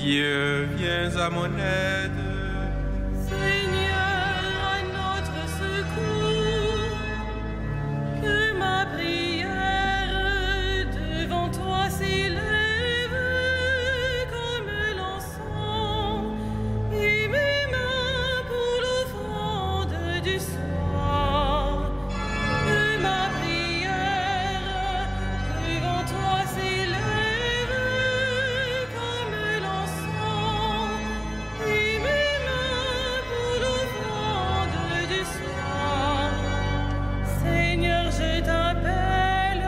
Dieu, viens à mon aide. Seigneur, à notre secours, que ma prière devant toi s'élève comme l'encens, et mes mains pour l'offrande du soir. Que ma prière devant toi s'élève comme l'encens, et mes mains pour l'offrande du soir. Seigneur, je t'appelle,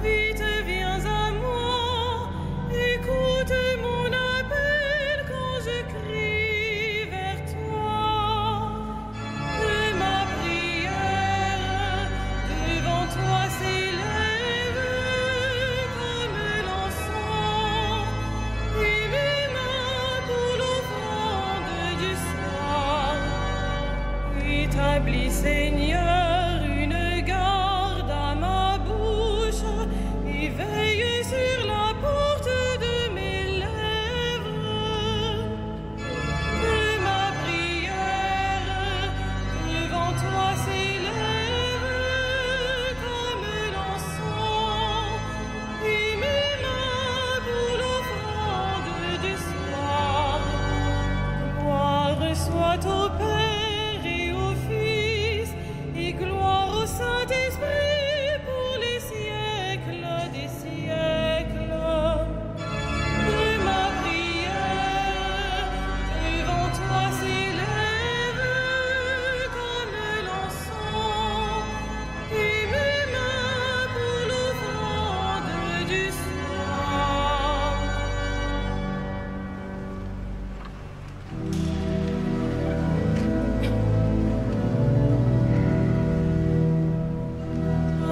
vite viens à moi, écoute mon appel quand je crie vers toi. Que ma prière devant toi s'élève comme l'encens, et mes mains pour l'offrande du soir. Établis, Seigneur, une garde à ma bouche, et veille sur la porte de mes lèvres. Que ma prière devant toi s'élève comme l'encens, et mes mains pour l'offrande du soir. Gloire soit au Père et au Fils, et gloire au Saint-Esprit pour les siècles des siècles. Que ma prière devant toi s'élève comme l'encens, et mes mains pour l'offrande du soir.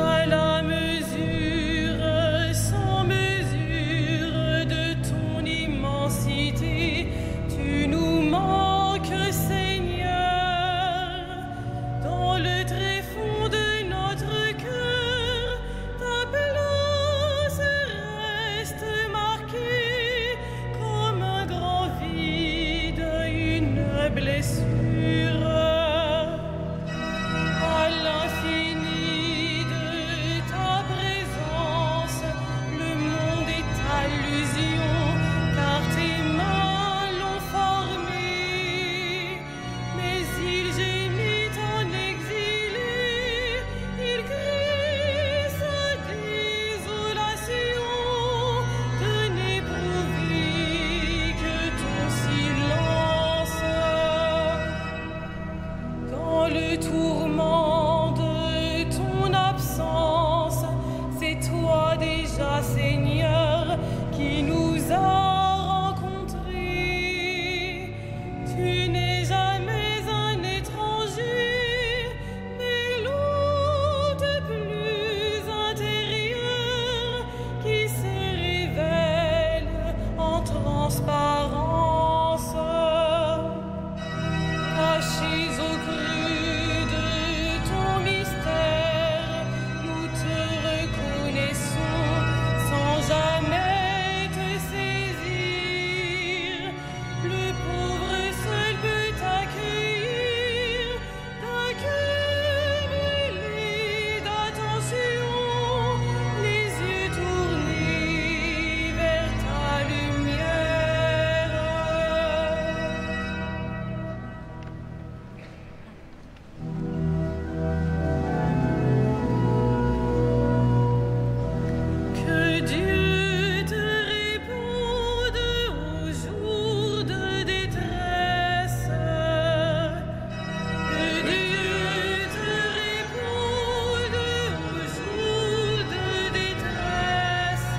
À la mesure, sans mesure de ton immensité, tu nous manques, Seigneur. Dans le tréfonds de notre cœur, ta place reste marquée comme un grand vide, une blessure. À l'infini de ta présence, le monde est allusion, car tes mains l'ont formé. Mais il gémit en exilé, il crie sa désolation, de n'éprouver que ton silence. Dans le tourment de ton absence, c'est toi déjà, Seigneur, qui nous as rencontrés. Tu n'es jamais un étranger, mais l'hôte plus intérieur qui se révèle en transparence. Cachés au creux de ton mystère, nous te reconnaissons sans jamais te saisir. Le pauvre seul peut t'accueillir, t'accumuler d'attention, les yeux tournés vers ta lumière. Que Dieu te réponde au jour de détresse. Que Dieu te réponde au jour de détresse.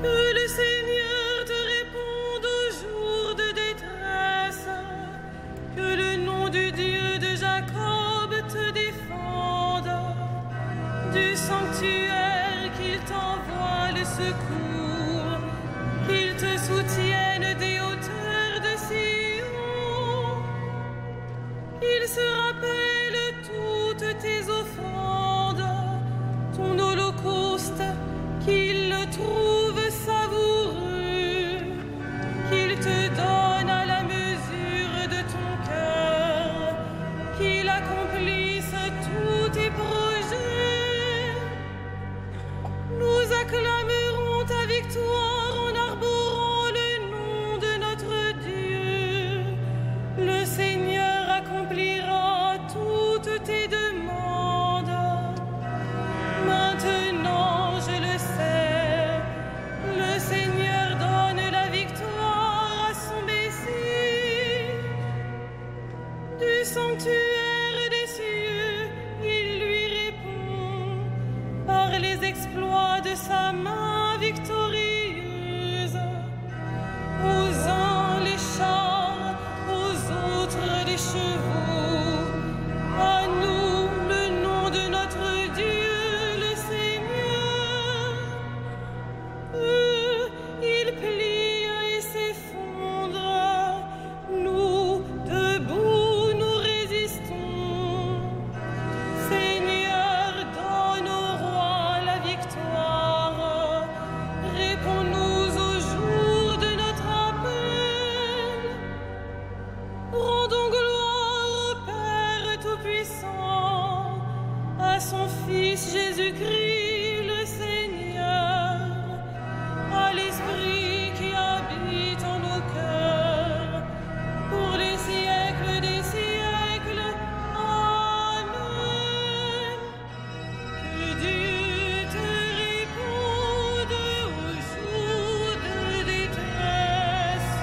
Que le Seigneur te réponde au jour de détresse. Que le nom du Dieu de Jacob te défende. Du sanctuaire qu'il t'envoie le secours, qu'il te soutienne des hauteurs de Sion, qu'il se rappelle toutes tes offrandes, ton holocauste, qu'il le trouve tous tes projets. Nous acclamerons ta victoire en arborant le nom de notre Dieu. Le Seigneur accomplira toutes tes demandes. Maintenant, je le sais, le Seigneur donne la victoire à son Messie. Du sanctuaire des cieux, il lui répond par les exploits de sa main victorieuse. Aux uns les chars, aux autres les chevaux. À nous le nom de notre Dieu, le Seigneur. Eux, ils plient et s'effondrent. Nous, debout, nous résistons. Seigneur, donne au roi la victoire. Réponds-nous au jour de notre appel. Rendons gloire au Père Tout-Puissant, à son Fils Jésus-Christ le Seigneur, à l'Esprit qui habite en nos cœurs, pour les siècles des siècles. Amen. Que Dieu te réponde au jour de détresse.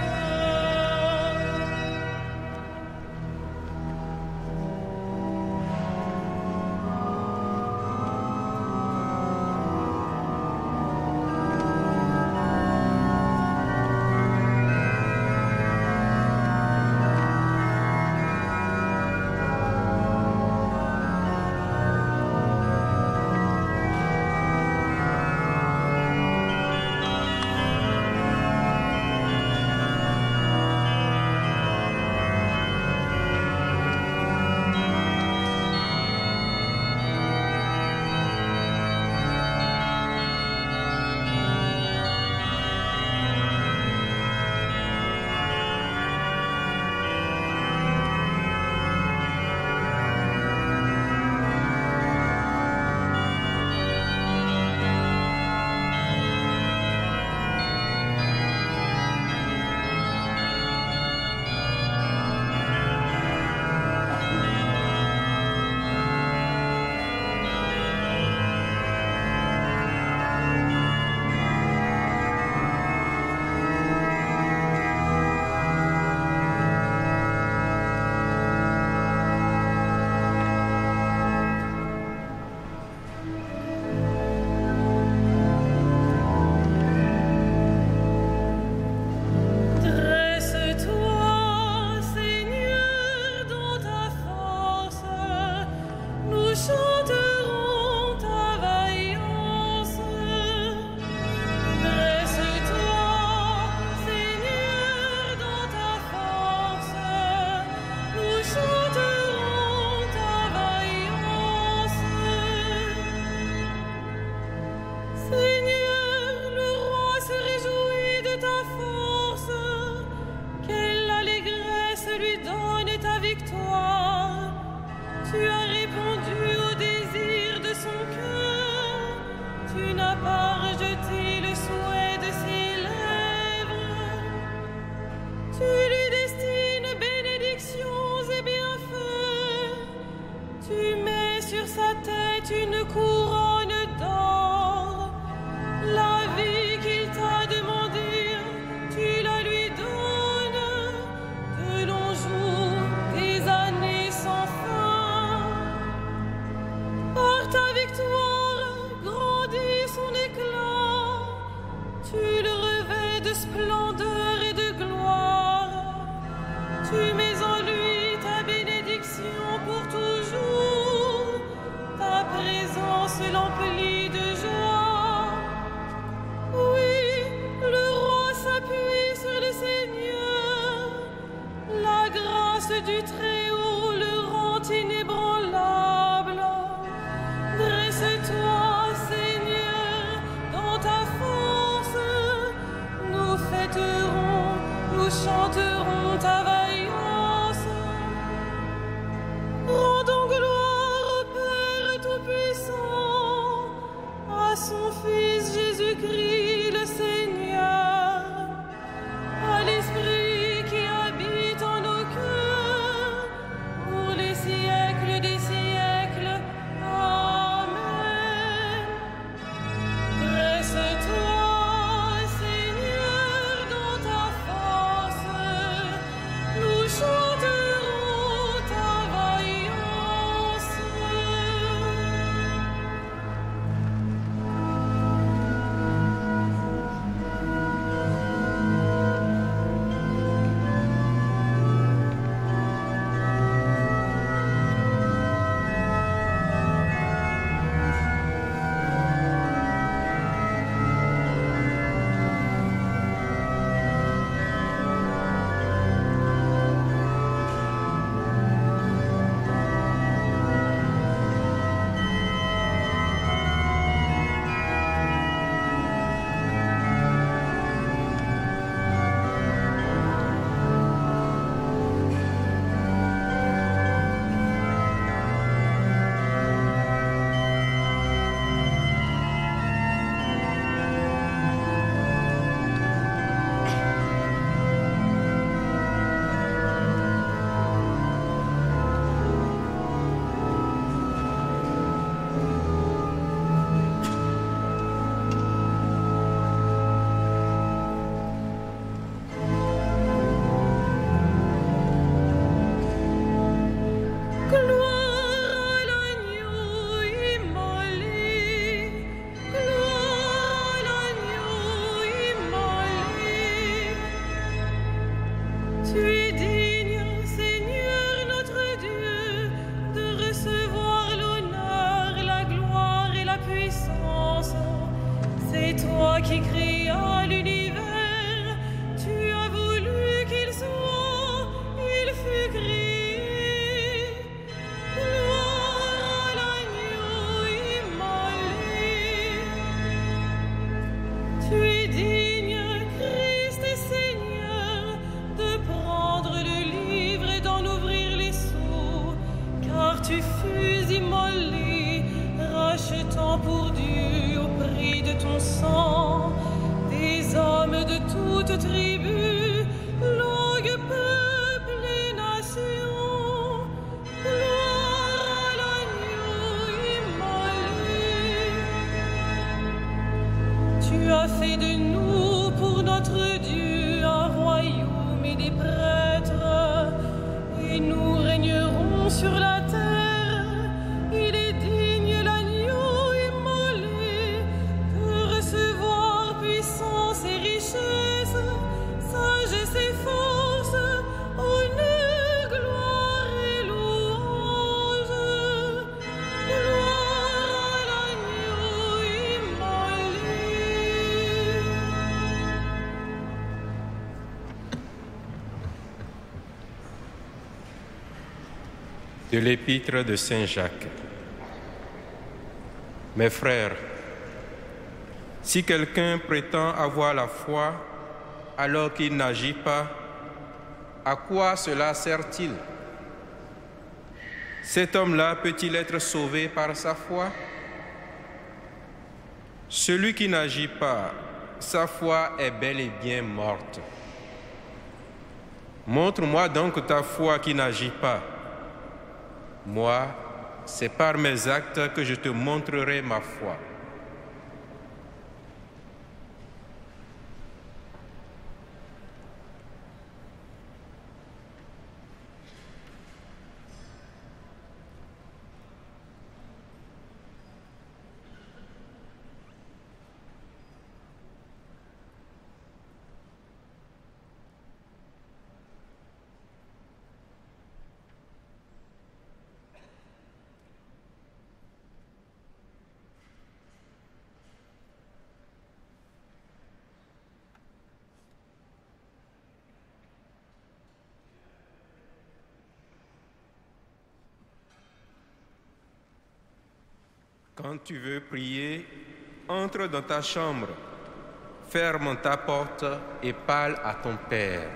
Dresse-toi, Seigneur, dans ta force. Nous chanterons ta vaillance. Dresse-toi, Seigneur, dans ta force. Nous chanterons ta vaillance. Seigneur, le roi se réjouit de ta force. Quelle allégresse lui donne ta victoire. Tu as répondu au désir de son cœur. Tu n'as pas rejeté le souhait de ses lèvres. Tu lui destines bénédictions et bienfaits. Tu mets sur sa tête une couronne d'or. La vie qu'il t'a demandée, tu la lui donnes. De longs jours, des années sans fin. Par ta victoire, grandit son éclat. Tu le revêts de splendeur et de gloire. Tu mets en lui ta bénédiction pour toujours. Ta présence immolé, rachetant pour Dieu au prix de ton sang des hommes de toutes tribus, langues, peuples et nations. Gloire à l'agneau immolé. Tu as fait de nous pour notre Dieu un royaume et des prêtres, et nous régnerons sur la terre. Il est digne l'agneau immolé de recevoir puissance et richesse, sagesse et force, honneur, gloire et louange. Gloire à l'agneau immolé. De l'épître de Saint Jacques. Mes frères, si quelqu'un prétend avoir la foi alors qu'il n'agit pas, à quoi cela sert-il? Cet homme-là peut-il être sauvé par sa foi? Celui qui n'agit pas, sa foi est bel et bien morte. Montre-moi donc ta foi qui n'agit pas. Moi, c'est par mes actes que je te montrerai ma foi. Quand tu veux prier, entre dans ta chambre, ferme ta porte et parle à ton Père.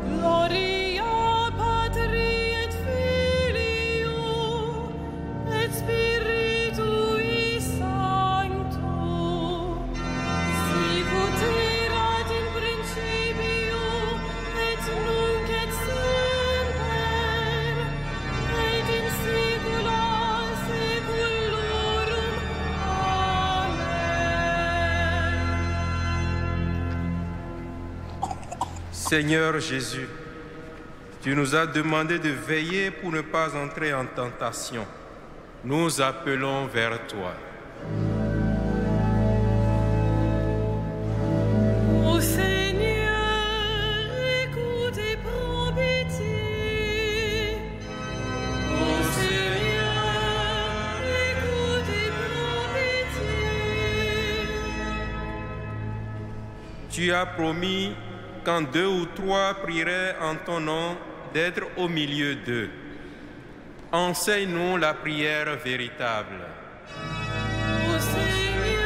Gloria Patri et Filii Seigneur Jésus, tu nous as demandé de veiller pour ne pas entrer en tentation. Nous appelons vers toi. Ô Seigneur, écoute et prends pitié. Ô Seigneur, écoute et prends pitié. Tu as promis, quand 2 ou 3 prieraient en ton nom, d'être au milieu d'eux. Enseigne-nous la prière véritable. Ô Seigneur,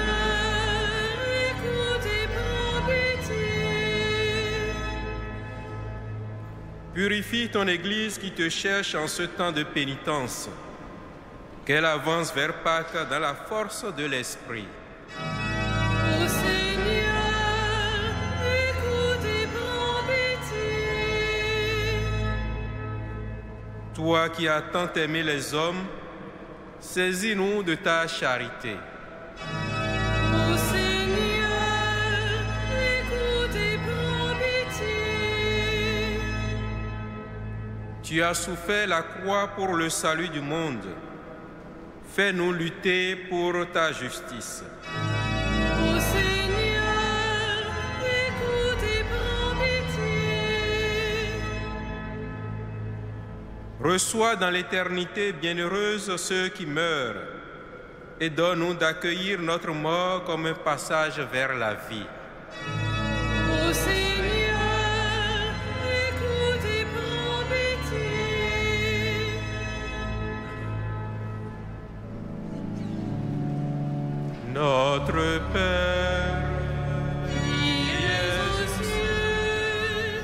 écoute et prends pitié. Purifie ton Église qui te cherche en ce temps de pénitence, qu'elle avance vers Pâques dans la force de l'Esprit. Ô Seigneur, écoute et prends pitié. Toi qui as tant aimé les hommes, saisis-nous de ta charité. Ô Seigneur, écoute et prends pitié. Tu as souffert la croix pour le salut du monde. Fais-nous lutter pour ta justice. Ô Seigneur, écoute et prends pitié. Reçois dans l'éternité bienheureuse ceux qui meurent et donne-nous d'accueillir notre mort comme un passage vers la vie. Ô Seigneur, écoute et prends pitié. Notre Père, Qui es aux cieux,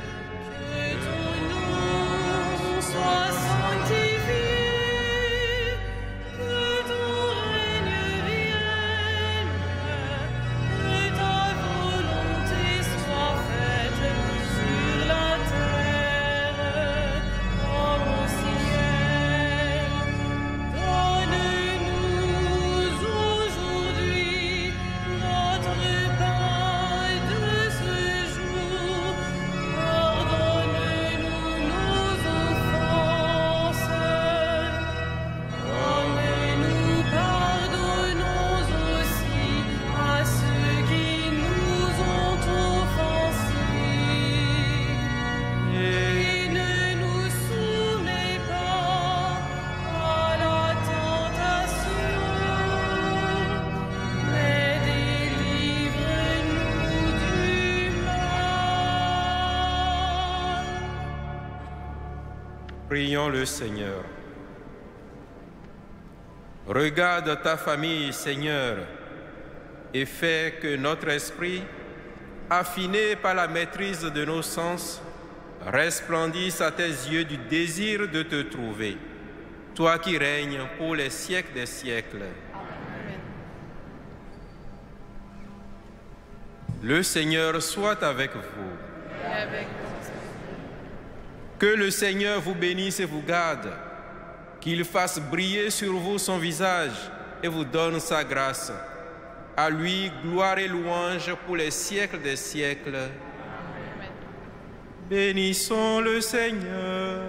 que ton nom soit sanctifié, que ton règne vienne, que ta volonté soit faite sur la terre comme au ciel. Donne-nous aujourd'hui notre pain de ce jour. Pardonne-nous nos offenses, comme nous pardonnons aussi à ceux qui nous ont offensés. Et ne nous soumets pas à la tentation, mais délivre-nous du mal. prions le Seigneur. Regarde ta famille, Seigneur, et fais que notre esprit, affiné par la maîtrise de nos sens, resplendisse à tes yeux du désir de te trouver, toi qui règnes pour les siècles des siècles. Le Seigneur soit avec vous. Que le Seigneur vous bénisse et vous garde, qu'il fasse briller sur vous son visage et vous donne sa grâce. À lui, gloire et louange pour les siècles des siècles. Bénissons le Seigneur.